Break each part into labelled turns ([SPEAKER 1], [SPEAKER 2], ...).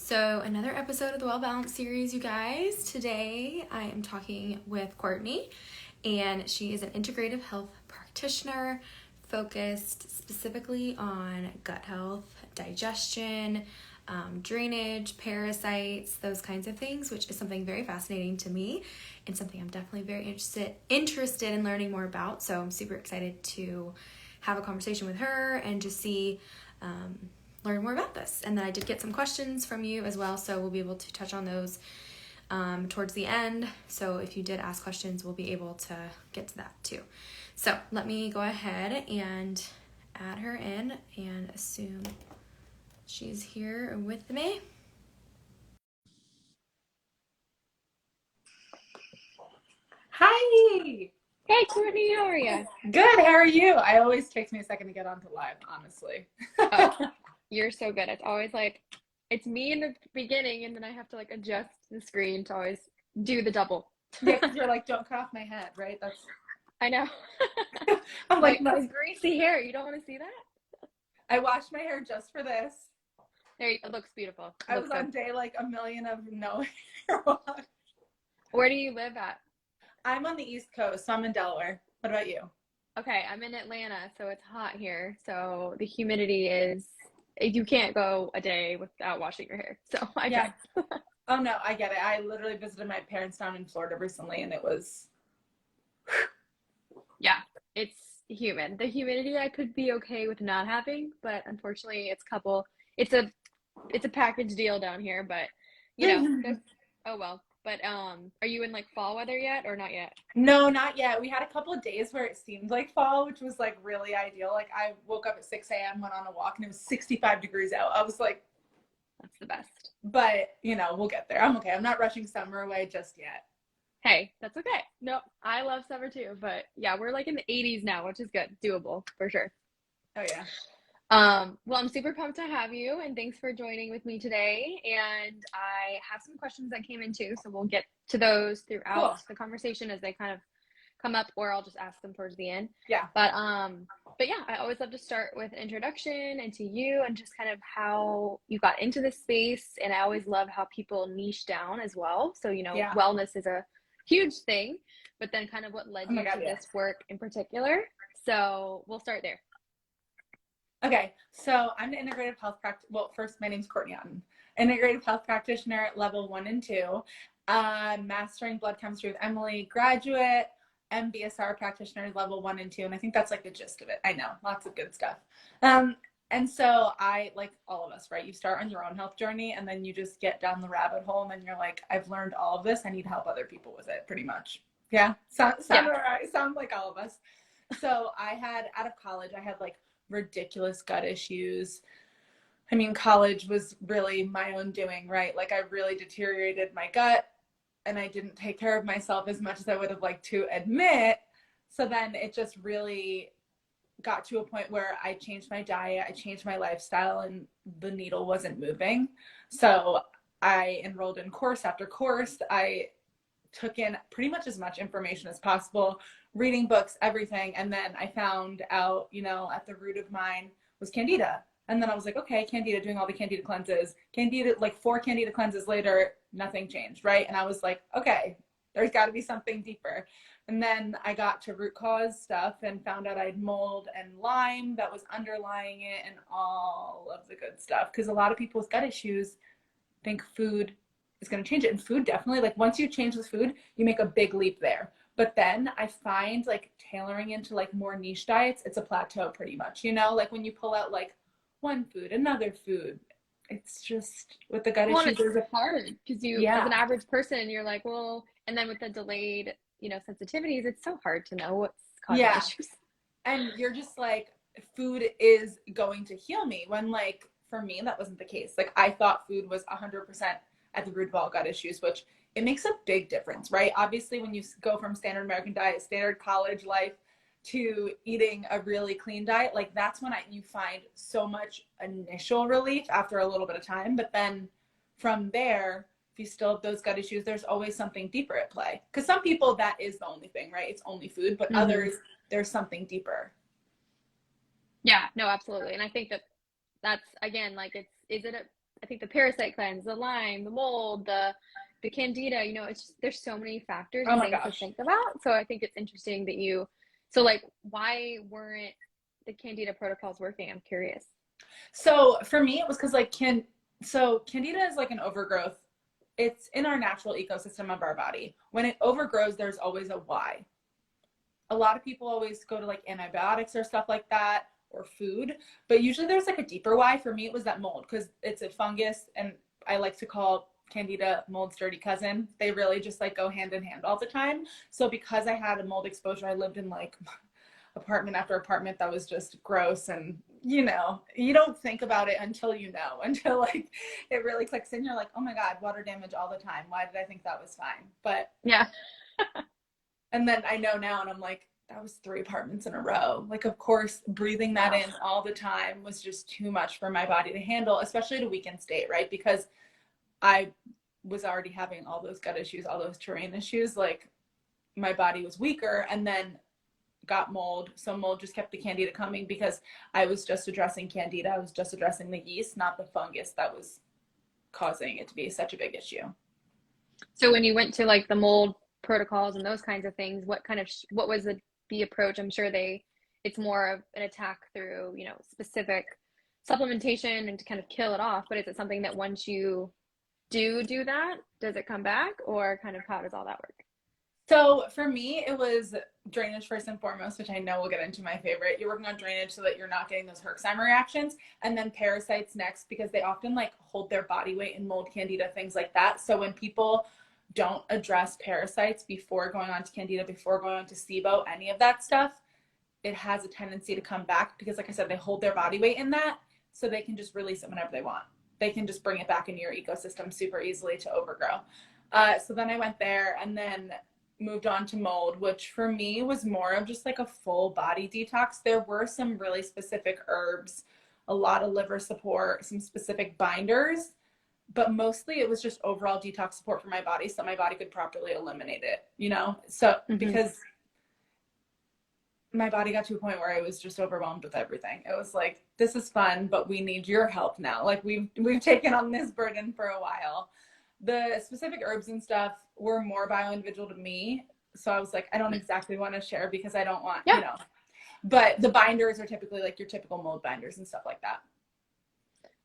[SPEAKER 1] So, another episode of the Well Balanced series, you guys. Today I am talking with Courtney, and she is an integrative health practitioner focused specifically on gut health, digestion, drainage, parasites, those kinds of things, which is something very fascinating to me and something I'm definitely very interested in learning more about. So, I'm super excited to have a conversation with her and just see. Learn more about this. And then I did get some questions from you as well, so we'll be able to touch on those towards the end. So if you did ask questions, we'll be able to get to that too. So let me go ahead and add her in and assume she's here with me.
[SPEAKER 2] Hi!
[SPEAKER 3] Hey Courtney, how are you?
[SPEAKER 2] Good, how are you? I always takes me a second to get onto live, honestly.
[SPEAKER 3] Oh, you're so good. It's always like, it's me in the beginning, and then I have to like adjust the screen to always do the double.
[SPEAKER 2] Yeah, because you're like, don't cut off my head, right?
[SPEAKER 3] I know.
[SPEAKER 2] I'm like,
[SPEAKER 3] My greasy hair. You don't want to see that?
[SPEAKER 2] I washed my hair just for this.
[SPEAKER 3] It looks beautiful.
[SPEAKER 2] I was on day like a million of no hair wash.
[SPEAKER 3] Where do you live at?
[SPEAKER 2] I'm on the East Coast, so I'm in Delaware. What about you?
[SPEAKER 3] Okay, I'm in Atlanta, so it's hot here. So the humidity is, you can't go a day without washing your hair. So I
[SPEAKER 2] Yeah.
[SPEAKER 3] try.
[SPEAKER 2] Oh no, I get it. I literally visited my parents down in Florida recently, and it was...
[SPEAKER 3] Yeah, it's humid. The humidity I could be okay with not having, but unfortunately it's a package deal down here, but oh well. But are you in like fall weather yet or not yet?
[SPEAKER 2] No, not yet. We had a couple of days where it seemed like fall, which was like really ideal. Like I woke up at 6 a.m., went on a walk, and it was 65 degrees out. I was like,
[SPEAKER 3] That's the best.
[SPEAKER 2] but we'll get there. I'm okay. I'm not rushing summer away just yet.
[SPEAKER 3] Hey, that's okay. No, I love summer too, but yeah, we're like in the 80s now, which is good. Doable for sure.
[SPEAKER 2] Oh yeah.
[SPEAKER 3] Well, I'm super pumped to have you, and thanks for joining with me today. And I have some questions that came in too, so we'll get to those throughout the conversation as they kind of come up, or I'll just ask them towards the end.
[SPEAKER 2] Yeah.
[SPEAKER 3] But yeah, I always love to start with an introduction and to you and just kind of how you got into this space. And I always love how people niche down as well. So, wellness is a huge thing, but then kind of what led you to this work in particular. So we'll start there.
[SPEAKER 2] Okay, so I'm an integrative health practitioner. Well, first, my name's Courtney Otten, integrative health practitioner at level 1 and 2, mastering blood chemistry with Emily, graduate, MBSR practitioner level 1 and 2, and I think that's like the gist of it. I know, lots of good stuff. And so I, like all of us, right? You start on your own health journey, and then you just get down the rabbit hole, and then you're like, I've learned all of this. I need to help other people with it, pretty much. Yeah, sound right? Sound like all of us. So out of college, I had like ridiculous gut issues. I mean, college was really my own doing, right? Like I really deteriorated my gut, and I didn't take care of myself as much as I would have liked to admit. So then it just really got to a point where I changed my diet, I changed my lifestyle, and the needle wasn't moving. So I enrolled in course after course. I took in pretty much as much information as possible, reading books, everything. And then I found out, at the root of mine was candida. And then I was like, okay, candida, doing all the candida cleanses. Candida, like 4 candida cleanses later, nothing changed, right? And I was like, okay, there's got to be something deeper. And then I got to root cause stuff and found out I had mold and Lyme that was underlying it and all of the good stuff. Because a lot of people with gut issues think food is going to change it. And food definitely, like once you change with food, you make a big leap there. But then I find like tailoring into like more niche diets, it's a plateau pretty much, like when you pull out like one food, another food, it's just with the gut issues.
[SPEAKER 3] It's hard because as an average person, you're like, well, and then with the delayed, sensitivities, it's so hard to know what's causing issues.
[SPEAKER 2] And you're just like, food is going to heal me, when like for me, that wasn't the case. Like I thought food was 100% at the root of all gut issues, which it makes a big difference, right? Obviously, when you go from standard American diet, standard college life, to eating a really clean diet, like that's when you find so much initial relief after a little bit of time. But then from there, if you still have those gut issues, there's always something deeper at play. Because some people, that is the only thing, right? It's only food, but others, there's something deeper.
[SPEAKER 3] Yeah, no, absolutely. And I think that's, again, like is it I think the parasite cleanse, the Lyme, the mold, the candida, you know, it's just, there's so many factors and things to think about. So I think it's interesting that so like, why weren't the candida protocols working? I'm curious.
[SPEAKER 2] So for me, it was because like candida is like an overgrowth. It's in our natural ecosystem of our body. When it overgrows, there's always a why. A lot of people always go to like antibiotics or stuff like that, or food, but usually there's like a deeper why. For me, it was that mold, because it's a fungus, and I like to call candida mold's dirty cousin. They really just like go hand in hand all the time. So because I had a mold exposure, I lived in like apartment after apartment that was just gross, and you know, you don't think about it until until like it really clicks in. You're like, oh my god, water damage all the time, why did I think that was fine? But
[SPEAKER 3] yeah.
[SPEAKER 2] and then I know now, and I'm like, that was 3 apartments in a row. Like, of course, breathing that in all the time was just too much for my body to handle, especially at a weakened state, right? Because I was already having all those gut issues, all those terrain issues. Like, my body was weaker, and then got mold. So mold just kept the candida coming because I was just addressing candida. I was just addressing the yeast, not the fungus that was causing it to be such a big issue.
[SPEAKER 3] So when you went to like the mold protocols and those kinds of things, what was the approach? I'm sure it's more of an attack through, you know, specific supplementation and to kind of kill it off. But is it something that once you do that, does it come back, or kind of how does all that work?
[SPEAKER 2] So for me, it was drainage first and foremost, which I know we'll get into my favorite. You're working on drainage so that you're not getting those Herxheimer reactions. And then parasites next, because they often like hold their body weight in mold, candida, things like that. So when people don't address parasites before going on to candida, before going on to SIBO, any of that stuff, it has a tendency to come back because, like I said, they hold their body weight in that, so they can just release it whenever they want. They can just bring it back into your ecosystem super easily to overgrow. So then I went there and then moved on to mold, which for me was more of just like a full body detox. There were some really specific herbs, a lot of liver support, some specific binders, but mostly it was just overall detox support for my body so my body could properly eliminate it, you know? So because my body got to a point where I was just overwhelmed with everything. It was like, this is fun, but we need your help now. Like we've taken on this burden for a while. The specific herbs and stuff were more bio-individual to me. So I was like, I don't exactly want to share because I don't want, you know, but the binders are typically like your typical mold binders and stuff like that.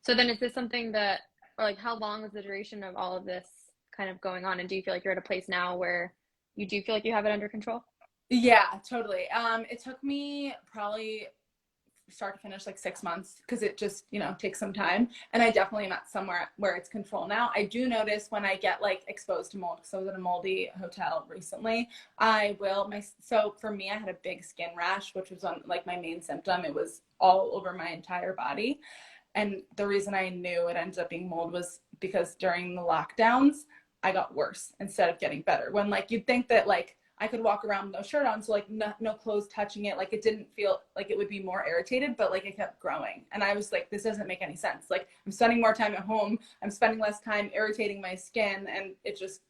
[SPEAKER 3] So then is this something that, or like how long was the duration of all of this kind of going on? And do you feel like you're at a place now where you do feel like you have it under control?
[SPEAKER 2] Yeah, totally. It took me probably start to finish like 6 months because it just, you know, takes some time. And I definitely am at somewhere where it's control now. I do notice when I get like exposed to mold, because I was in a moldy hotel recently, so for me, I had a big skin rash, which was on like my main symptom. It was all over my entire body. And the reason I knew it ended up being mold was because during the lockdowns, I got worse instead of getting better. When like you'd think that like I could walk around with no shirt on, so like no clothes touching it, like it didn't feel like it would be more irritated, but like it kept growing. And I was like, this doesn't make any sense. Like I'm spending more time at home, I'm spending less time irritating my skin, and it just,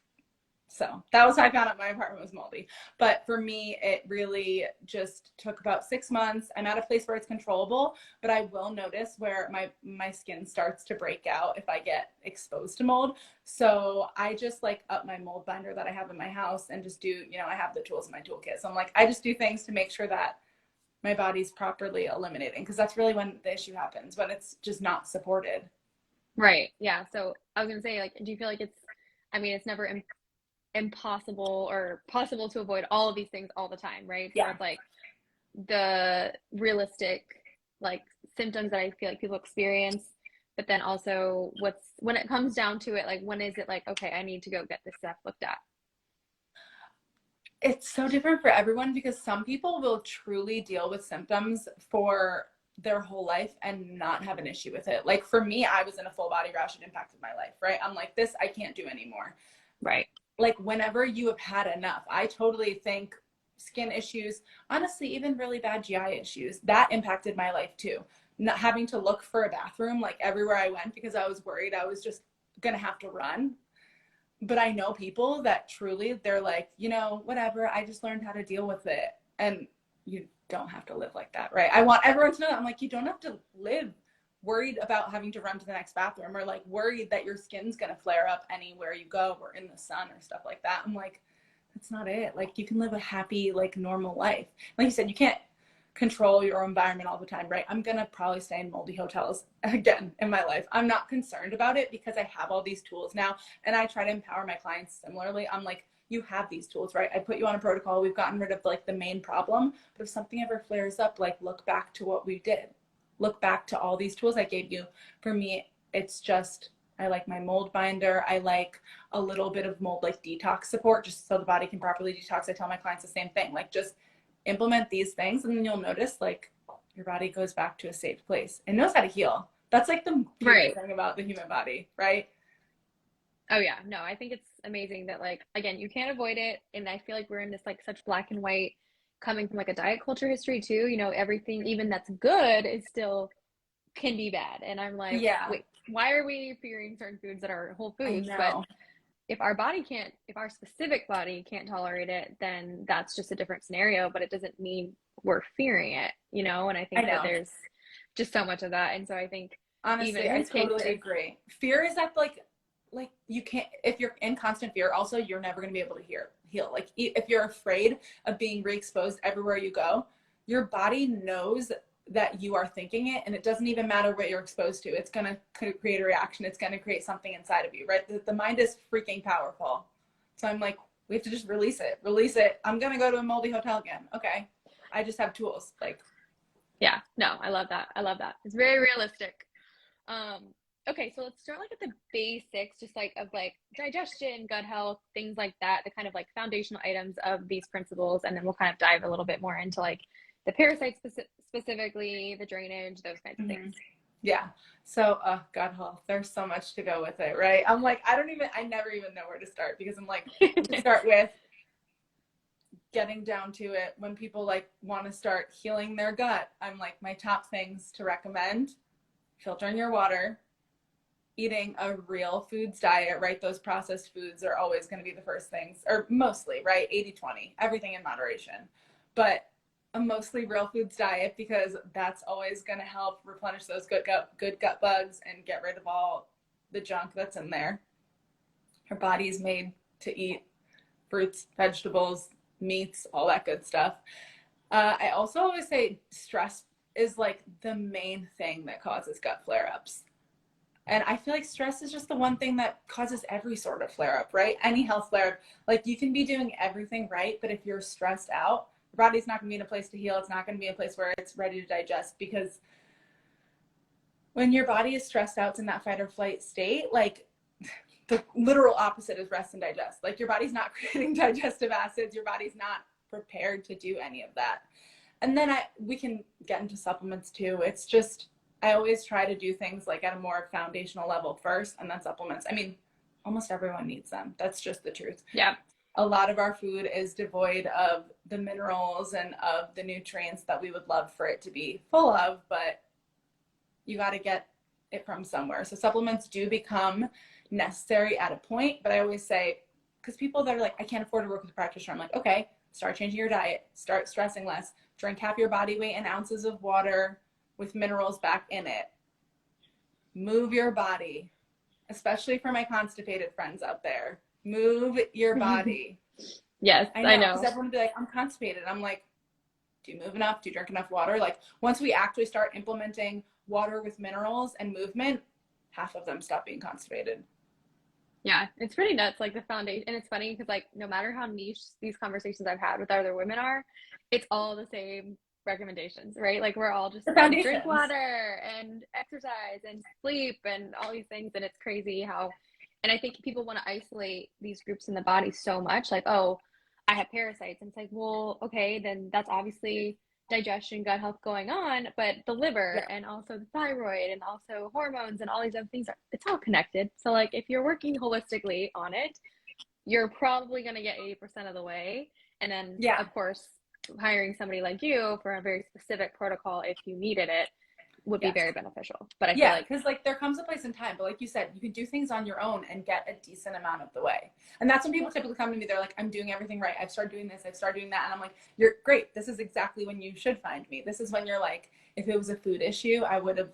[SPEAKER 2] so that was how I found out my apartment was moldy. But for me, it really just took about 6 months. I'm at a place where it's controllable, but I will notice where my skin starts to break out if I get exposed to mold. So I just like up my mold binder that I have in my house and just do, you know, I have the tools in my toolkit. So I'm like, I just do things to make sure that my body's properly eliminating, because that's really when the issue happens, when it's just not supported.
[SPEAKER 3] Right. Yeah. So I was gonna say, like, do you feel like it's never impossible or possible to avoid all of these things all the time, right?
[SPEAKER 2] Yeah.
[SPEAKER 3] So it's like the realistic like symptoms that I feel like people experience, but then also when it comes down to it, like when is it like, okay, I need to go get this stuff looked at?
[SPEAKER 2] It's so different for everyone, because some people will truly deal with symptoms for their whole life and not have an issue with it. Like for me, I was in a full body rash. It impacted my life, right? I'm like, this I can't do anymore.
[SPEAKER 3] Right.
[SPEAKER 2] Like whenever you have had enough, I totally think skin issues, honestly, even really bad GI issues, that impacted my life too. Not having to look for a bathroom like everywhere I went because I was worried I was just gonna have to run. But I know people that truly, they're like, you know, whatever, I just learned how to deal with it. And you don't have to live like that, right? I want everyone to know that. I'm like, you don't have to live worried about having to run to the next bathroom, or like worried that your skin's going to flare up anywhere you go or in the sun or stuff like that. I'm like, that's not it. Like, you can live a happy, like, normal life. Like you said, you can't control your environment all the time, right? I'm going to probably stay in moldy hotels again in my life. I'm not concerned about it because I have all these tools now, and I try to empower my clients similarly. I'm like, you have these tools, right? I put you on a protocol. We've gotten rid of like the main problem, but if something ever flares up, like, look back to what we did. Look back to all these tools I gave you. For me, it's just, I like my mold binder. I like a little bit of mold like detox support just so the body can properly detox. I tell my clients the same thing, like, just implement these things and then you'll notice like your body goes back to a safe place and knows how to heal. That's like the beautiful thing about the human body, right?
[SPEAKER 3] Oh yeah, no, I think it's amazing that, like, again, you can't avoid it. And I feel like we're in this like such black and white, coming from like a diet culture history too, you know, everything even that's good is still can be bad. And I'm like, wait, why are we fearing certain foods that are whole foods? But if our specific body can't tolerate it, then that's just a different scenario, but it doesn't mean we're fearing it, you know? And I think that there's just so much of that. And so I think,
[SPEAKER 2] honestly, I totally agree. Fear is that like you can't, if you're in constant fear, also you're never going to be able to heal. Like, if you're afraid of being re-exposed everywhere you go, your body knows that you are thinking it, and it doesn't even matter what you're exposed to. It's going to create a reaction. It's going to create something inside of you, right? The mind is freaking powerful. So I'm like, we have to just release it. I'm going to go to a moldy hotel again. Okay. I just have tools. Like,
[SPEAKER 3] yeah, no, I love that. It's very realistic. Okay, so let's start like at the basics, just like of like digestion, gut health, things like that, the kind of like foundational items of these principles, and then we'll kind of dive a little bit more into like the parasites specifically, the drainage, those kinds of things.
[SPEAKER 2] Yeah. So, gut health, there's so much to go with it, right? I'm like, I never even know where to start, because I'm like, start with getting down to it. When people like want to start healing their gut, I'm like, my top things to recommend: filtering your water, eating a real foods diet, right? Those processed foods are always going to be the first things, or mostly, right? 80-20, everything in moderation, but a mostly real foods diet, because that's always going to help replenish those good gut bugs and get rid of all the junk that's in there. Our body's made to eat fruits, vegetables, meats, all that good stuff. I also always say stress is like the main thing that causes gut flare-ups. And I feel like stress is just the one thing that causes every sort of flare-up, right? Any health flare-up. Like, you can be doing everything right, but if you're stressed out, your body's not going to be in a place to heal. It's not going to be in a place where it's ready to digest, because when your body is stressed out, it's in that fight or flight state, like, the literal opposite is rest and digest. Like, your body's not creating digestive acids. Your body's not prepared to do any of that. And then we can get into supplements too. It's just, I always try to do things like at a more foundational level first, and then supplements. I mean, almost everyone needs them. That's just the truth.
[SPEAKER 3] Yeah.
[SPEAKER 2] A lot of our food is devoid of the minerals and of the nutrients that we would love for it to be full of, but you got to get it from somewhere. So supplements do become necessary at a point, but I always say, because people that are like, I can't afford to work with a practitioner, I'm like, okay, start changing your diet, start stressing less, drink half your body weight in ounces of water with minerals back in it. Move your body, especially for my constipated friends out there. Move your body.
[SPEAKER 3] Yes, I know.
[SPEAKER 2] Because everyone would be like, I'm constipated. I'm like, do you move enough? Do you drink enough water? Like, once we actually start implementing water with minerals and movement, half of them stop being constipated.
[SPEAKER 3] Yeah, it's pretty nuts, like the foundation. And it's funny because, like, no matter how niche these conversations I've had with other women are, it's all the same recommendations, right? Like, we're all just like, drink water and exercise and sleep and all these things. And it's crazy how, and I think people want to isolate these groups in the body so much, like, oh, I have parasites. And it's like, well, okay, then that's obviously digestion, gut health going on, but the liver and also the thyroid and also hormones and all these other things, it's all connected. So like, if you're working holistically on it, you're probably going to get 80% of the way. And then of course, hiring somebody like you for a very specific protocol, if you needed it, would be very beneficial. But I feel like,
[SPEAKER 2] because like there comes a place in time, but like you said, you can do things on your own and get a decent amount of the way. And that's when people typically come to me, they're like, I'm doing everything right, I've started doing this, I've started doing that. And I'm like, you're great, this is exactly when you should find me. This is when you're like, if it was a food issue, I would have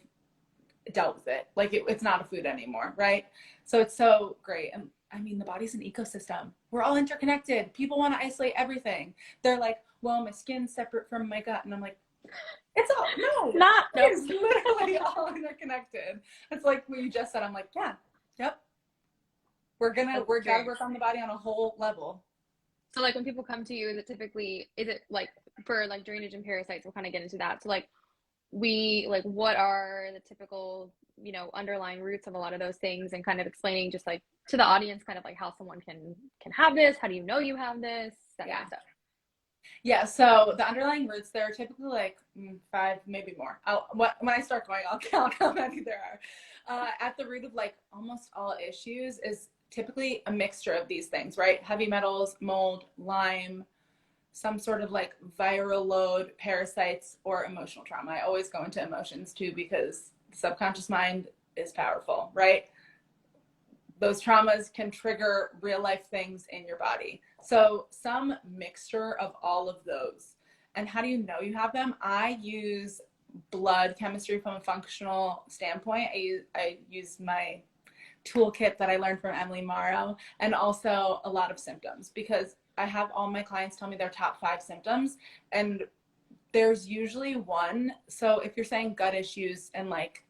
[SPEAKER 2] dealt with it. Like it's not a food anymore, right? So it's so great. And I mean, the body's an ecosystem. We're all interconnected. People want to isolate everything. They're like, well, my skin's separate from my gut. And I'm like, it's all, no,
[SPEAKER 3] Not, nope.
[SPEAKER 2] it's literally all interconnected. It's like what you just said. I'm like, yeah, yep. We're gotta work on the body on a whole level.
[SPEAKER 3] So like when people come to you, is it like for like drainage and parasites, we'll kind of get into that. So like what are the typical, you know, underlying roots of a lot of those things, and kind of explaining just like to the audience kind of like how someone can have this, how do you know you have this, that kind of stuff.
[SPEAKER 2] Yeah, so the underlying roots, there are typically like 5, maybe more. When I start going, I'll count how many there are. At the root of like almost all issues is typically a mixture of these things, right? Heavy metals, mold, Lyme, some sort of like viral load, parasites, or emotional trauma. I always go into emotions too, because the subconscious mind is powerful, right? Those traumas can trigger real life things in your body. So some mixture of all of those. And how do you know you have them? I use blood chemistry from a functional standpoint. I use my toolkit that I learned from Emily Morrow, and also a lot of symptoms, because I have all my clients tell me their top 5 symptoms, and there's usually one. So if you're saying gut issues and like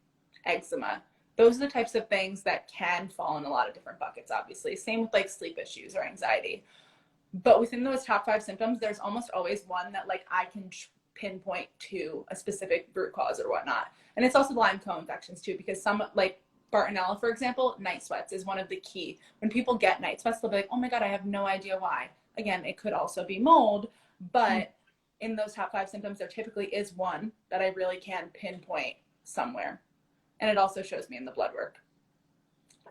[SPEAKER 2] eczema, those are the types of things that can fall in a lot of different buckets, obviously. Same with like sleep issues or anxiety. But within those top 5 symptoms, there's almost always one that like I can pinpoint to a specific root cause or whatnot. And it's also Lyme co-infections too, because some like Bartonella, for example, night sweats is one of the key. When people get night sweats, they'll be like, oh my God, I have no idea why. Again, it could also be mold, but in those top 5 symptoms, there typically is one that I really can pinpoint somewhere. And it also shows me in the blood work.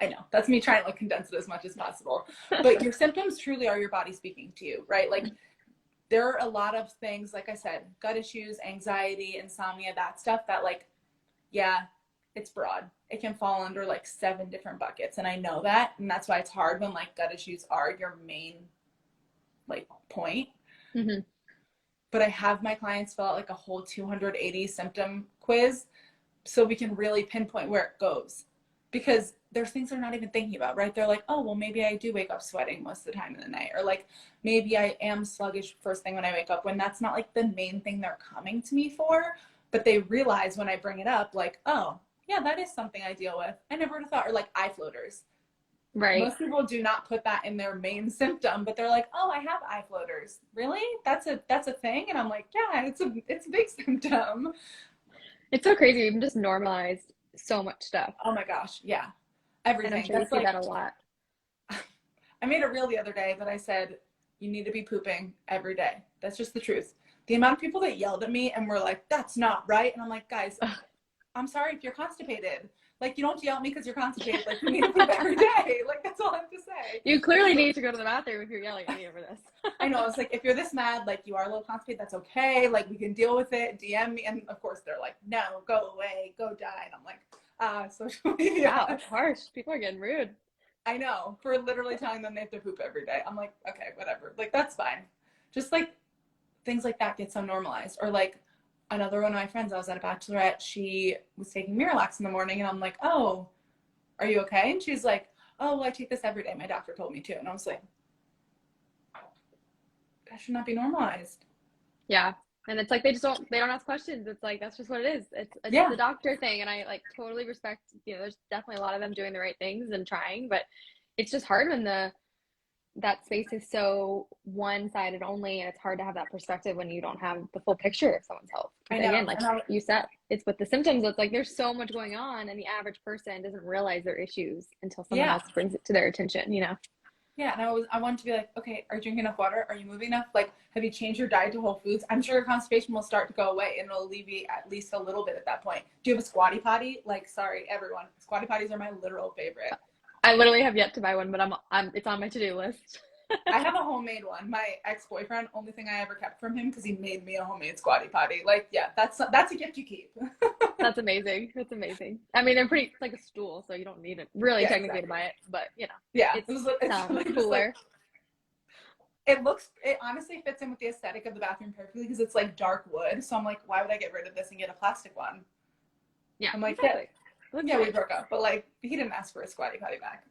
[SPEAKER 2] I know that's me trying to like condense it as much as possible, but your symptoms truly are your body speaking to you, right? Like there are a lot of things, like I said, gut issues, anxiety, insomnia, that stuff that like, yeah, it's broad. It can fall under like 7 different buckets. And I know that. And that's why it's hard when like gut issues are your main like point.
[SPEAKER 3] Mm-hmm.
[SPEAKER 2] But I have my clients fill out like a whole 280 symptom quiz so we can really pinpoint where it goes. Because there's things they're not even thinking about, right? They're like, oh, well, maybe I do wake up sweating most of the time in the night. Or like, maybe I am sluggish first thing when I wake up, when that's not like the main thing they're coming to me for. But they realize when I bring it up, like, oh, yeah, that is something I deal with. I never would have thought. Or like eye floaters.
[SPEAKER 3] Right.
[SPEAKER 2] Most people do not put that in their main symptom, but they're like, oh, I have eye floaters. Really? That's a thing? And I'm like, yeah, it's a big symptom.
[SPEAKER 3] It's so crazy. We've just normalized so much stuff.
[SPEAKER 2] Oh my gosh. Yeah. Everything.
[SPEAKER 3] And I'm sure you see that a lot.
[SPEAKER 2] I made a reel the other day that I said, you need to be pooping every day. That's just the truth. The amount of people that yelled at me and were like, that's not right. And I'm like, guys, I'm sorry if you're constipated. Like, you don't yell at me because you're constipated. Like, you need to poop every day. Like, that's all I have to say.
[SPEAKER 3] You clearly need to go to the bathroom if you're yelling at me over this.
[SPEAKER 2] I know. It's like, if you're this mad, like, you are a little constipated, that's okay. Like, we can deal with it. DM me. And, of course, they're like, no, go away. Go die. And I'm like, social media.
[SPEAKER 3] Wow, that's harsh. People are getting rude.
[SPEAKER 2] I know. For literally telling them they have to poop every day. I'm like, okay, whatever. Like, that's fine. Just, like, things like that get so normalized. Or, like, another one of my friends, I was at a bachelorette, she was taking Miralax in the morning, and I'm like, oh, are you okay? And she's like, oh, well, I take this every day. My doctor told me to. And I was like, that should not be normalized.
[SPEAKER 3] Yeah. And it's like, they don't ask questions. It's like, that's just what it is. It's the doctor thing. And I like totally respect, you know, there's definitely a lot of them doing the right things and trying, but it's just hard when that space is so one-sided only, and it's hard to have that perspective when you don't have the full picture of someone's health.
[SPEAKER 2] I know.
[SPEAKER 3] Again, like you said, it's with the symptoms. It's like there's so much going on, and the average person doesn't realize their issues until someone else brings it to their attention, you know?
[SPEAKER 2] Yeah, and I wanted to be like, okay, are you drinking enough water? Are you moving enough? Like, have you changed your diet to whole foods? I'm sure your constipation will start to go away, and it'll alleviate at least a little bit at that point. Do you have a squatty potty? Like, sorry, everyone, squatty potties are my literal favorite.
[SPEAKER 3] I literally have yet to buy one, but it's on my to-do list.
[SPEAKER 2] I have a homemade one. My ex-boyfriend, only thing I ever kept from him because he made me a homemade squatty potty. Like, yeah, that's a gift you keep.
[SPEAKER 3] That's amazing. That's amazing. I mean, they're pretty, it's like a stool, so you don't need it really technically to buy it, but you know.
[SPEAKER 2] Yeah,
[SPEAKER 3] it's
[SPEAKER 2] really
[SPEAKER 3] cooler.
[SPEAKER 2] It honestly fits in with the aesthetic of the bathroom perfectly because it's like dark wood. So I'm like, why would I get rid of this and get a plastic one?
[SPEAKER 3] Yeah,
[SPEAKER 2] I'm like,
[SPEAKER 3] exactly.
[SPEAKER 2] Yeah, we broke up, but like he didn't ask for a squatty potty back.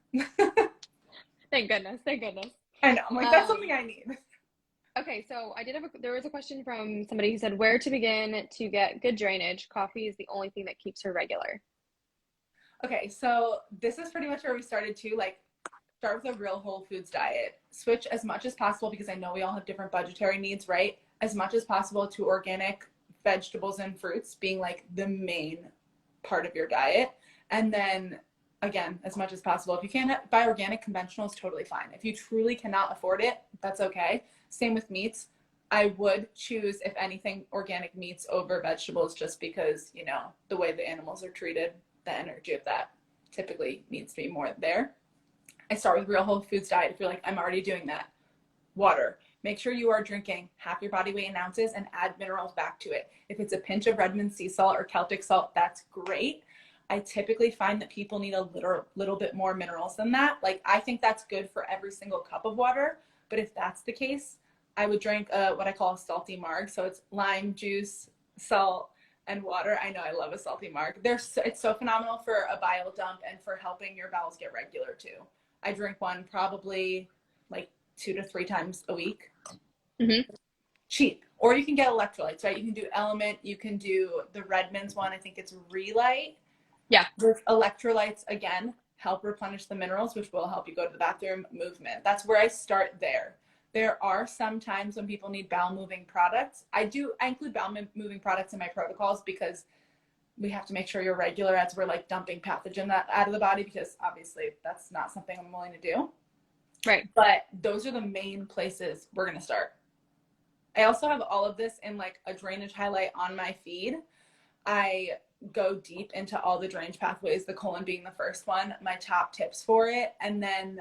[SPEAKER 3] Thank goodness. Thank goodness.
[SPEAKER 2] I know. I'm like, that's something I need.
[SPEAKER 3] Okay, so there was a question from somebody who said where to begin to get good drainage. Coffee is the only thing that keeps her regular.
[SPEAKER 2] Okay, so this is pretty much where we started too. Like, start with a real whole foods diet. Switch as much as possible, because I know we all have different budgetary needs, right? As much as possible to organic vegetables and fruits being like the main part of your diet. And then again, as much as possible, if you can't buy organic, conventional is totally fine. If you truly cannot afford it, that's okay. Same with meats. I would choose, if anything, organic meats over vegetables, just because, you know, the way the animals are treated, the energy of that typically needs to be more there. I start with real whole foods diet. If you're like, I'm already doing that. Water. Make sure you are drinking half your body weight in ounces and add minerals back to it. If it's a pinch of Redmond sea salt or Celtic salt, that's great. I typically find that people need a little bit more minerals than that. Like, I think that's good for every single cup of water. But if that's the case, I would drink what I call a salty marg. So it's lime juice, salt, and water. I know I love a salty marg. It's so phenomenal for a bile dump and for helping your bowels get regular too. I drink one probably like 2 to 3 times a week.
[SPEAKER 3] Mm-hmm.
[SPEAKER 2] Cheap. Or you can get electrolytes, right? You can do Element. You can do the Redmond's one. I think it's Relight.
[SPEAKER 3] Yeah.
[SPEAKER 2] With electrolytes, again, help replenish the minerals, which will help you go to the bathroom. Movement. That's where I start there. There are some times when people need bowel moving products. I include bowel moving products in my protocols, because we have to make sure you're regular as we're like dumping pathogen out of the body, because obviously that's not something I'm willing to do.
[SPEAKER 3] Right.
[SPEAKER 2] But those are the main places we're going to start. I also have all of this in like a drainage highlight on my feed. I go deep into all the drainage pathways, the colon being the first one, my top tips for it. And then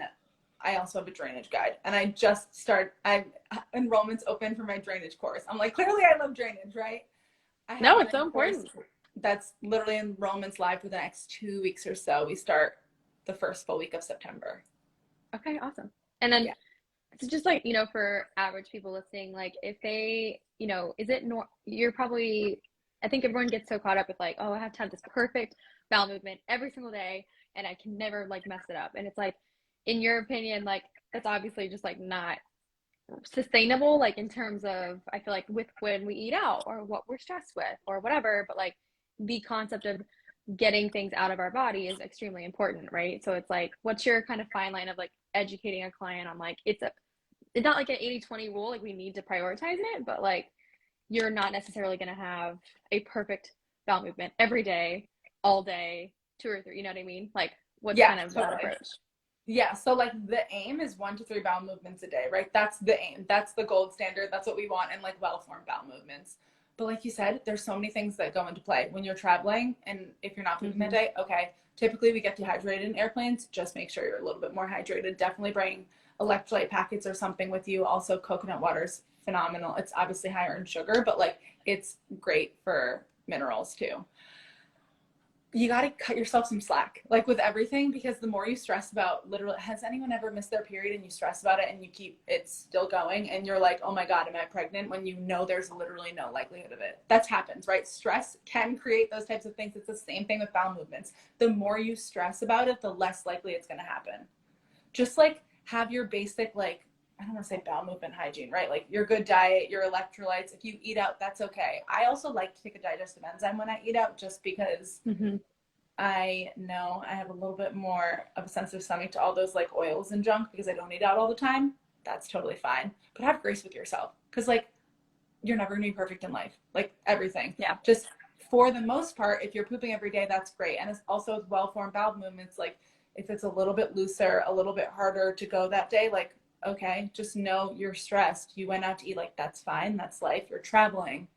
[SPEAKER 2] I also have a drainage guide. And I enrollment's open for my drainage course. I'm like, clearly I love drainage, right?
[SPEAKER 3] No, it's so important.
[SPEAKER 2] That's literally enrollment's live for the next 2 weeks or so. We start the first full week of September.
[SPEAKER 3] Okay, awesome. And then it's just like, you know, for average people listening, like if they, you know, you're probably, I think everyone gets so caught up with like, oh, I have to have this perfect bowel movement every single day and I can never like mess it up. And it's like, in your opinion, like that's obviously just like not sustainable, like in terms of, I feel like with when we eat out or what we're stressed with or whatever, but like the concept of getting things out of our body is extremely important, right? So it's like, what's your kind of fine line of like educating a client on like, it's not like an 80-20 rule, like we need to prioritize it, but like you're not necessarily going to have a perfect bowel movement every day, all day, 2 or 3, you know what I mean? Like what's kind of that approach?
[SPEAKER 2] Yeah, so like the aim is 1 to 3 bowel movements a day, right? That's the aim. That's the gold standard. That's what we want in like well-formed bowel movements. But like you said, there's so many things that go into play when you're traveling, and if you're not pooping that day, okay. Typically we get dehydrated in airplanes. Just make sure you're a little bit more hydrated. Definitely bring electrolyte packets or something with you. Also, coconut water's phenomenal. It's obviously higher in sugar, but like it's great for minerals too. You got to cut yourself some slack, like with everything, because the more you stress about literally, has anyone ever missed their period and you stress about it and you keep it still going and you're like, oh my God, am I pregnant? When you know there's literally no likelihood of it. That happens, right? Stress can create those types of things. It's the same thing with bowel movements. The more you stress about it, the less likely it's going to happen. Just like have your basic, like, I don't want to say bowel movement hygiene, right? Like your good diet, your electrolytes. If you eat out, that's okay. I also like to take a digestive enzyme when I eat out, just because I know I have a little bit more of a sensitive stomach to all those like oils and junk because I don't eat out all the time. That's totally fine. But have grace with yourself, because like you're never gonna be perfect in life. Like everything.
[SPEAKER 3] Yeah.
[SPEAKER 2] Just for the most part, if you're pooping every day, that's great. And it's also with well-formed bowel movements, like if it's a little bit looser, a little bit harder to go that day, like, okay, just know you're stressed. You went out to eat, like that's fine. That's life. You're traveling.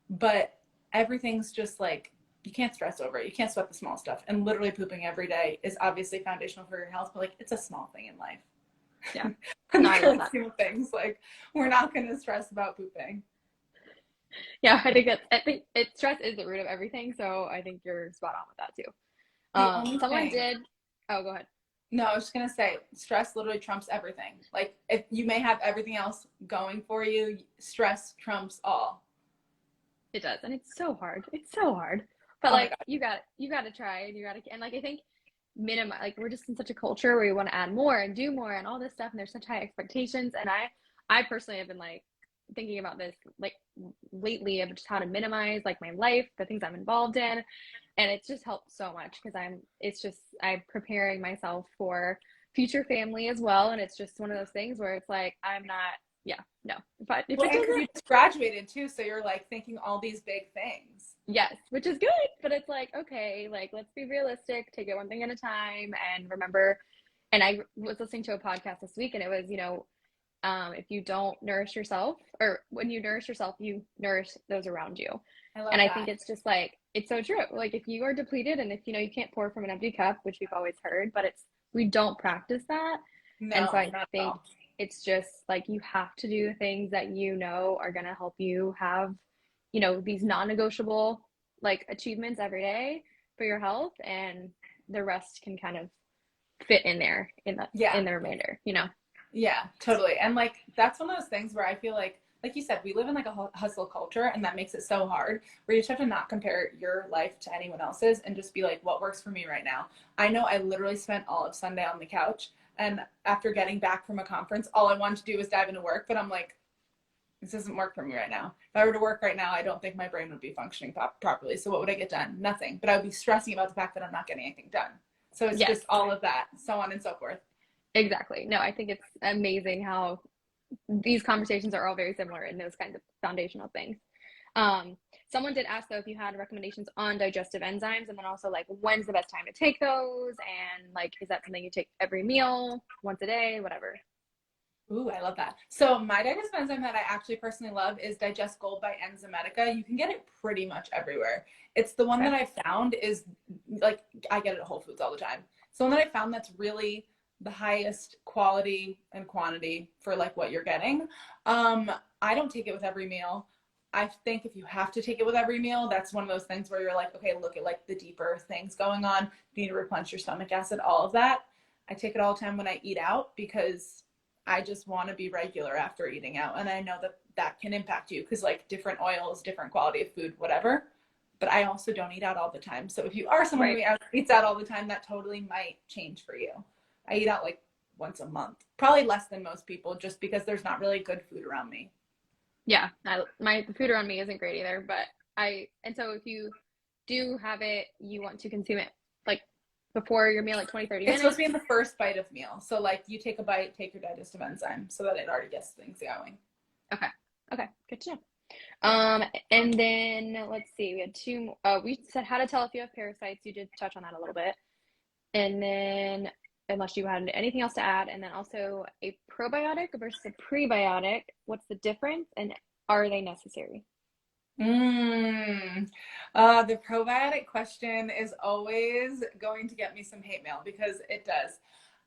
[SPEAKER 2] But everything's just like, you can't stress over it. You can't sweat the small stuff. And literally pooping every day is obviously foundational for your health, but like it's a small thing in life.
[SPEAKER 3] Yeah.
[SPEAKER 2] No, I love that. Things like we're not going to stress about pooping.
[SPEAKER 3] Yeah, I think stress is the root of everything. So I think you're spot on with that too. Someone did. Oh, go ahead.
[SPEAKER 2] No, I was just going to say stress literally trumps everything. Like if you may have everything else going for you, stress trumps all.
[SPEAKER 3] It does. And it's so hard. It's so hard. But like you got to try, and and like I think minimize, like we're just in such a culture where we want to add more and do more and all this stuff, and there's such high expectations. And I personally have been like thinking about this like lately of just how to minimize like my life, the things I'm involved in, and it's just helped so much because I'm preparing myself for future family as well, and it's just one of those things where it's like I'm not, yeah, no, if
[SPEAKER 2] well,
[SPEAKER 3] it
[SPEAKER 2] and
[SPEAKER 3] doesn't,
[SPEAKER 2] you just graduated too, so you're like thinking all these big things.
[SPEAKER 3] yes, which is good, but it's like, okay, like let's be realistic, take it one thing at a time, and remember. And I was listening to a podcast this week, and it was, if you don't nourish yourself, or when you nourish yourself, you nourish those around you. I think it's just like, it's so true. Like if you are depleted, and if you can't pour from an empty cup, which we've always heard, but we don't practice that.
[SPEAKER 2] No,
[SPEAKER 3] and so I think it's just like you have to do the things that are going to help you have these non-negotiable like achievements every day for your health, and the rest can kind of fit in there in the remainder.
[SPEAKER 2] Yeah, totally. And like that's one of those things where I feel like you said, we live in like a hustle culture, and that makes it so hard where you just have to not compare your life to anyone else's and just be like, what works for me right now. I know I literally spent all of Sunday on the couch, and after getting back from a conference, all I wanted to do was dive into work, but I'm like, this doesn't work for me right now. If I were to work right now, I don't think my brain would be functioning properly. So what would I get done? Nothing. But I would be stressing about the fact that I'm not getting anything done. So it's just all of that, so on and so forth.
[SPEAKER 3] Exactly. No, I think it's amazing how these conversations are all very similar in those kinds of foundational things. Someone did ask though if you had recommendations on digestive enzymes, and then also like when's the best time to take those, and like is that something you take every meal, once a day, whatever?
[SPEAKER 2] Ooh, I love that. So my digestive enzyme that I actually personally love is Digest Gold by Enzymatica. You can get it pretty much everywhere. It's the one that I found is like, I get it at Whole Foods all the time. It's the one that I found that's really the highest quality and quantity for like what you're getting. I don't take it with every meal. I think if you have to take it with every meal, that's one of those things where you're like, okay, look at like the deeper things going on. You need to replenish your stomach acid, all of that. I take it all the time when I eat out because I just want to be regular after eating out. And I know that that can impact you because like different oils, different quality of food, whatever. But I also don't eat out all the time. So if you are someone who eats out all the time, that totally might change for you. I eat out like once a month, probably less than most people, just because there's not really good food around me.
[SPEAKER 3] Yeah, the food around me isn't great either, but and so if you do have it, you want to consume it like before your meal, like 20, 30 minutes?
[SPEAKER 2] It's supposed to be in the first bite of meal. So like you take a bite, take your digestive enzyme so that it already gets things going.
[SPEAKER 3] Okay, good to know. And then let's see, we had two, we said how to tell if you have parasites. You did touch on that a little bit. And then unless you had anything else to add, and then also a probiotic versus a prebiotic, what's the difference and are they necessary?
[SPEAKER 2] The probiotic question is always going to get me some hate mail because it does.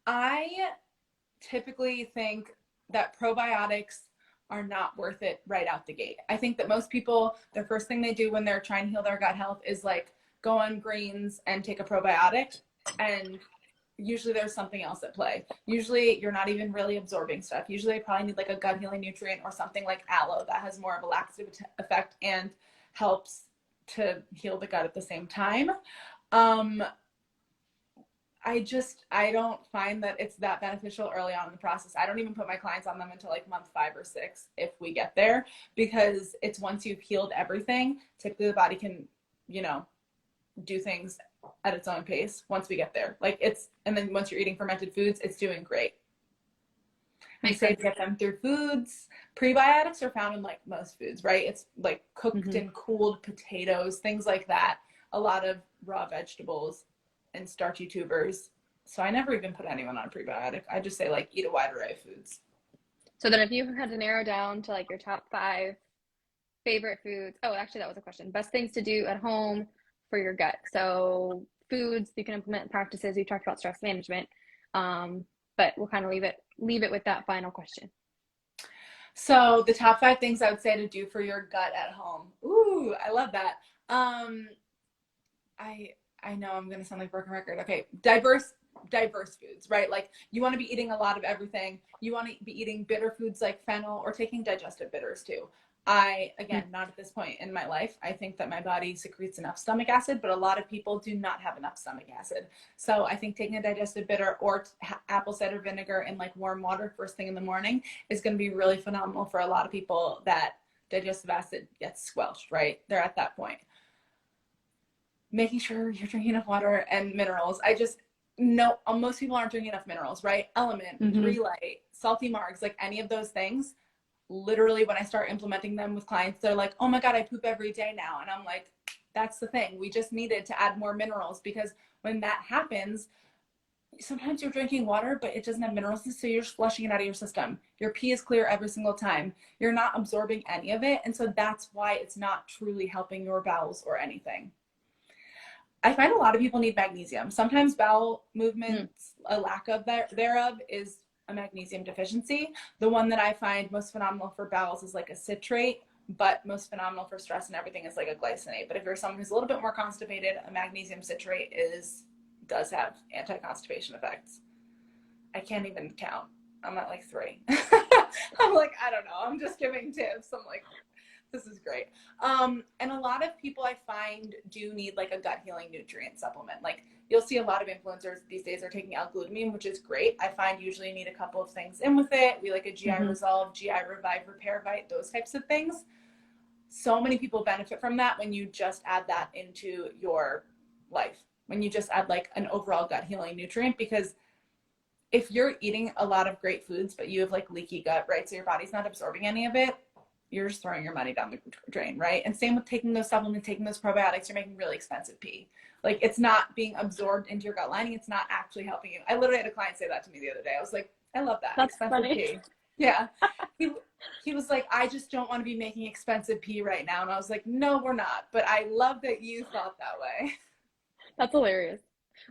[SPEAKER 2] I typically think that probiotics are not worth it right out the gate. I think that most people, the first thing they do when they're trying to heal their gut health is like go on greens and take a probiotic, and usually there's something else at play. Usually you're not even really absorbing stuff. Usually you probably need like a gut healing nutrient or something like aloe that has more of a laxative effect and helps to heal the gut at the same time. I don't find that it's that beneficial early on in the process. I don't even put my clients on them until like month 5 or 6 if we get there, because it's once you've healed everything, typically the body can, do things at its own pace once we get there. And then once you're eating fermented foods, it's doing great. I say to get them through foods. Prebiotics are found in like most foods, right? It's like cooked and cooled potatoes, things like that. A lot of raw vegetables and starchy tubers. So I never even put anyone on a prebiotic. I just say like eat a wide array of foods.
[SPEAKER 3] So then if you had to narrow down to like your top 5 favorite foods, actually that was a question. Best things to do at home for your gut. So foods you can implement, practices. We talked about stress management, but we'll kind of leave it with that final question.
[SPEAKER 2] So the top 5 things I would say to do for your gut at home. Ooh, I love that. I know I'm going to sound like a broken record. Okay. Diverse foods, right? Like you want to be eating a lot of everything. You want to be eating bitter foods like fennel, or taking digestive bitters too. Again, not at this point in my life. I think that my body secretes enough stomach acid, but a lot of people do not have enough stomach acid. So I think taking a digestive bitter or apple cider vinegar in like warm water first thing in the morning is going to be really phenomenal for a lot of people that digestive acid gets squelched, right? They're at that point. Making sure you're drinking enough water and minerals. I just know most people aren't drinking enough minerals, right? Element, Relay, salty margs, like any of those things. Literally, when I start implementing them with clients, they're like, oh my God, I poop every day now. And I'm like, that's the thing. We just needed to add more minerals, because when that happens, sometimes you're drinking water, but it doesn't have minerals, so you're just flushing it out of your system. Your pee is clear every single time. You're not absorbing any of it. And so that's why it's not truly helping your bowels or anything. I find a lot of people need magnesium. Sometimes bowel movements, a lack of thereof is a magnesium deficiency. The one that I find most phenomenal for bowels is like a citrate, but most phenomenal for stress and everything is like a glycinate. But if you're someone who's a little bit more constipated, a magnesium citrate does have anti-constipation effects. I can't even count. I'm at like 3. I'm like, I don't know. I'm just giving tips. I'm like, this is great. And a lot of people I find do need like a gut healing nutrient supplement. Like you'll see a lot of influencers these days are taking L-glutamine, which is great. I find usually you need a couple of things in with it. We like a GI Resolve, GI Revive, Repair Vite, those types of things. So many people benefit from that when you just add that into your life, when you just add like an overall gut healing nutrient, because if you're eating a lot of great foods, but you have like leaky gut, right? So your body's not absorbing any of it, you're just throwing your money down the drain, right? And same with taking those supplements, taking those probiotics, you're making really expensive pee. Like it's not being absorbed into your gut lining. It's not actually helping you. I literally had a client say that to me the other day. I was like, I love that.
[SPEAKER 3] That's
[SPEAKER 2] expensive
[SPEAKER 3] funny.
[SPEAKER 2] pee. Yeah. He was like, I just don't want to be making expensive pee right now. And I was like, no, we're not. But I love that you thought that way.
[SPEAKER 3] That's hilarious.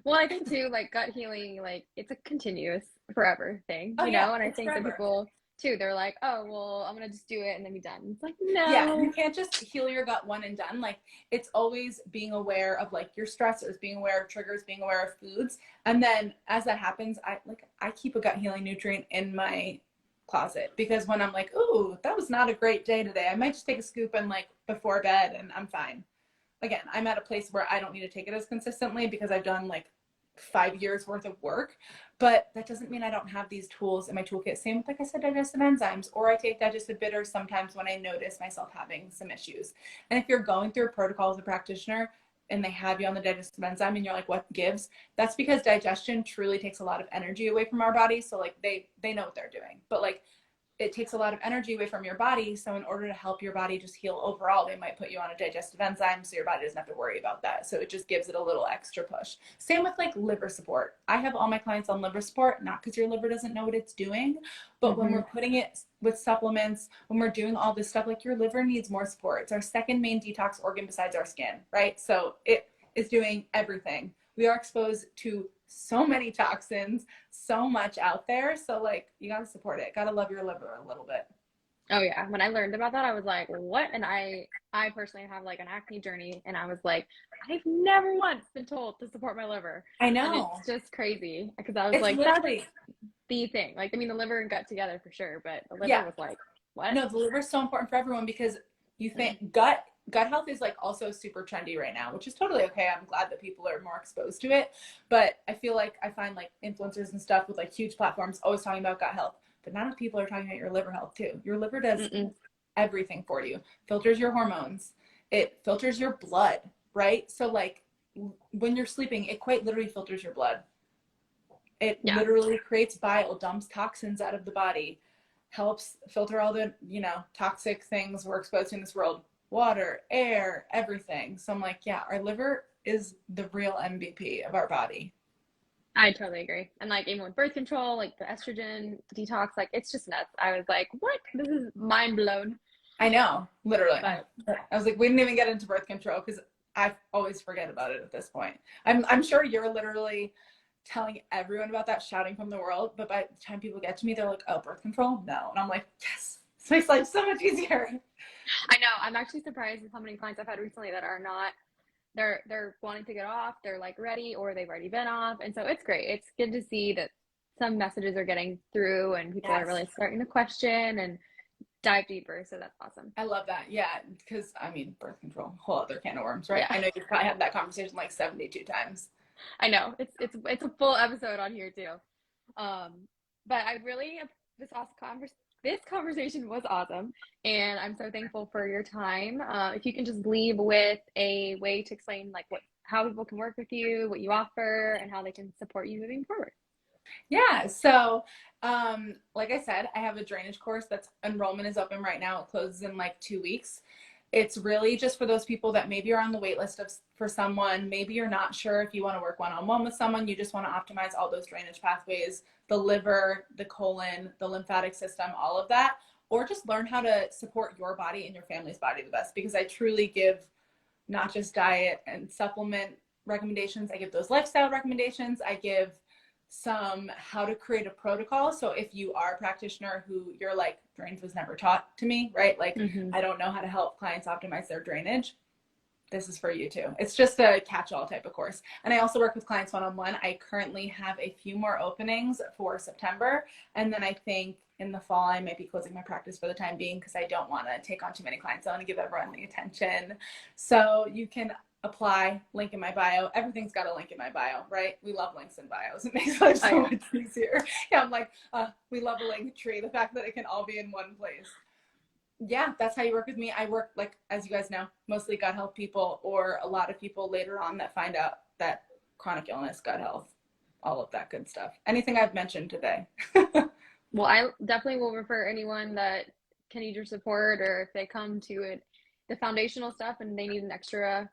[SPEAKER 3] Well, I think too, like gut healing, like it's a continuous forever thing, you know? And I think that people too, they're like, oh, well, I'm gonna just do it and then be done. It's like, no.
[SPEAKER 2] Yeah, you can't just heal your gut one and done. Like it's always being aware of like your stressors, being aware of triggers, being aware of foods. And then as that happens, I keep a gut healing nutrient in my closet, because when I'm like, ooh, that was not a great day today, I might just take a scoop and like before bed and I'm fine. Again, I'm at a place where I don't need to take it as consistently because I've done like 5 years worth of work, but that doesn't mean I don't have these tools in my toolkit. Same with, like I said, digestive enzymes, or I take digestive bitters sometimes when I notice myself having some issues. And if you're going through a protocol as a practitioner and they have you on the digestive enzyme and you're like, what gives? That's because digestion truly takes a lot of energy away from our body. So like they know what they're doing, but like it takes a lot of energy away from your body. So in order to help your body just heal overall, they might put you on a digestive enzyme so your body doesn't have to worry about that. So it just gives it a little extra push. Same with like liver support. I have all my clients on liver support, not because your liver doesn't know what it's doing, but when we're putting it with supplements, when we're doing all this stuff, like your liver needs more support. It's our second main detox organ besides our skin, right? So it is doing everything. We are exposed to so many toxins, so much out there. So like you got to support it. Got to love your liver a little bit.
[SPEAKER 3] Oh yeah. When I learned about that, I was like, what? And I personally have like an acne journey, and I was like, I've never once been told to support my liver.
[SPEAKER 2] I know.
[SPEAKER 3] And it's just crazy because I was
[SPEAKER 2] it's
[SPEAKER 3] like,
[SPEAKER 2] literally
[SPEAKER 3] that's the thing. Like, I mean, the liver and gut together for sure, but the liver was like, what?
[SPEAKER 2] No, the liver is so important for everyone, because you think gut health is like also super trendy right now, which is totally okay. I'm glad that people are more exposed to it. But I feel like I find like influencers and stuff with like huge platforms always talking about gut health, but not enough people are talking about your liver health too. Your liver does everything for you. Filters your hormones. It filters your blood, right? So like when you're sleeping, it quite literally filters your blood. It literally creates bile, dumps toxins out of the body, helps filter all the, toxic things we're exposed to in this world. Water, air, everything. So I'm like, yeah, our liver is the real MVP of our body.
[SPEAKER 3] I totally agree. And like even with birth control, like the estrogen detox, like it's just nuts. I was like, what? This is mind blown.
[SPEAKER 2] I know, literally. But I was like, we didn't even get into birth control because I always forget about it at this point. I'm sure you're literally telling everyone about that, shouting from the world, but by the time people get to me, they're like, oh, birth control? No. And I'm like, yes, this makes life so much easier.
[SPEAKER 3] I know. I'm actually surprised with how many clients I've had recently that are not, they're wanting to get off, they're like ready, or they've already been off. And so it's great. It's good to see that some messages are getting through and people are really starting to question. And dive deeper. So that's awesome.
[SPEAKER 2] I love that. Yeah. Because I mean, birth control, whole other can of worms, right?
[SPEAKER 3] Yeah.
[SPEAKER 2] I know you've probably had that conversation like 72 times.
[SPEAKER 3] I know it's a full episode on here too. But I really, this conversation was awesome, and I'm so thankful for your time. If you can just leave with a way to explain like how people can work with you, what you offer, and how they can support you moving forward.
[SPEAKER 2] Yeah. So, like I said, I have a drainage course that's enrollment is open right now. It closes in like 2 weeks. It's really just for those people that maybe are on the wait list for someone. Maybe you're not sure if you want to work one-on-one with someone. You just want to optimize all those drainage pathways, the liver, the colon, the lymphatic system, all of that, or just learn how to support your body and your family's body the best, because I truly give not just diet and supplement recommendations. I give those lifestyle recommendations. I give some how to create a protocol. So if you are a practitioner who you're like, drainage was never taught to me, right? Like, I don't know how to help clients optimize their drainage. This is for you too. It's just a catch-all type of course. And I also work with clients one-on-one. I currently have a few more openings for September. And then I think in the fall, I might be closing my practice for the time being, because I don't want to take on too many clients. I want to give everyone the attention. So you can apply, link in my bio. Everything's got a link in my bio, right? We love links in bios. It makes life so much easier. Yeah, I'm like, we love a link tree. The fact that it can all be in one place. Yeah, that's how you work with me. I work, like, as you guys know, mostly gut health people, or a lot of people later on that find out that chronic illness, gut health, all of that good stuff. Anything I've mentioned today.
[SPEAKER 3] Well, I definitely will refer anyone that can need your support, or if they come to it, the foundational stuff and they need an extra,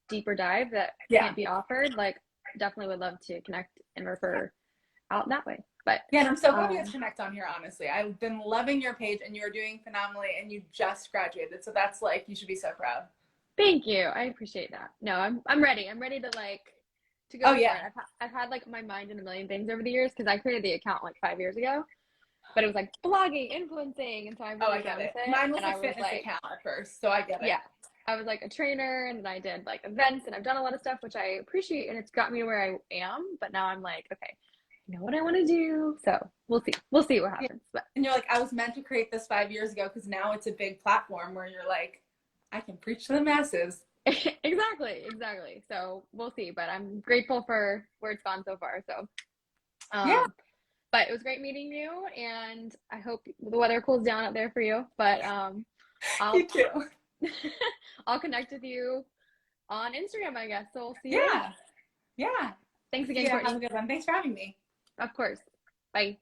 [SPEAKER 3] deeper dive that can't be offered, like, definitely would love to connect and refer out that way. But
[SPEAKER 2] yeah, and I'm so glad we got to connect on here, honestly. I've been loving your page, and you're doing phenomenally, and you just graduated. So that's like, you should be so proud.
[SPEAKER 3] Thank you. I appreciate that. No, I'm ready. I'm ready to to go for it. I've had like my mind in a million things over the years, because I created the account like 5 years ago. But it was like blogging, influencing, and so I really
[SPEAKER 2] get it. Mine was a fitness account at first, so I get it.
[SPEAKER 3] Yeah, I was like a trainer, and then I did like events, and I've done a lot of stuff, which I appreciate, and it's got me to where I am. But now I'm like, okay, I know what I want to do, so we'll see what happens. But
[SPEAKER 2] and you're like, I was meant to create this 5 years ago, because now it's a big platform where you're like, I can preach to the masses.
[SPEAKER 3] Exactly. So we'll see, but I'm grateful for where it's gone so far. So yeah. But it was great meeting you, and I hope the weather cools down out there for you. But
[SPEAKER 2] you too.
[SPEAKER 3] I'll connect with you on Instagram, I guess. So we'll see
[SPEAKER 2] you.
[SPEAKER 3] Yeah.
[SPEAKER 2] Yeah.
[SPEAKER 3] Thanks again, Courtney.
[SPEAKER 2] Have a good one. Thanks for having me.
[SPEAKER 3] Of course. Bye.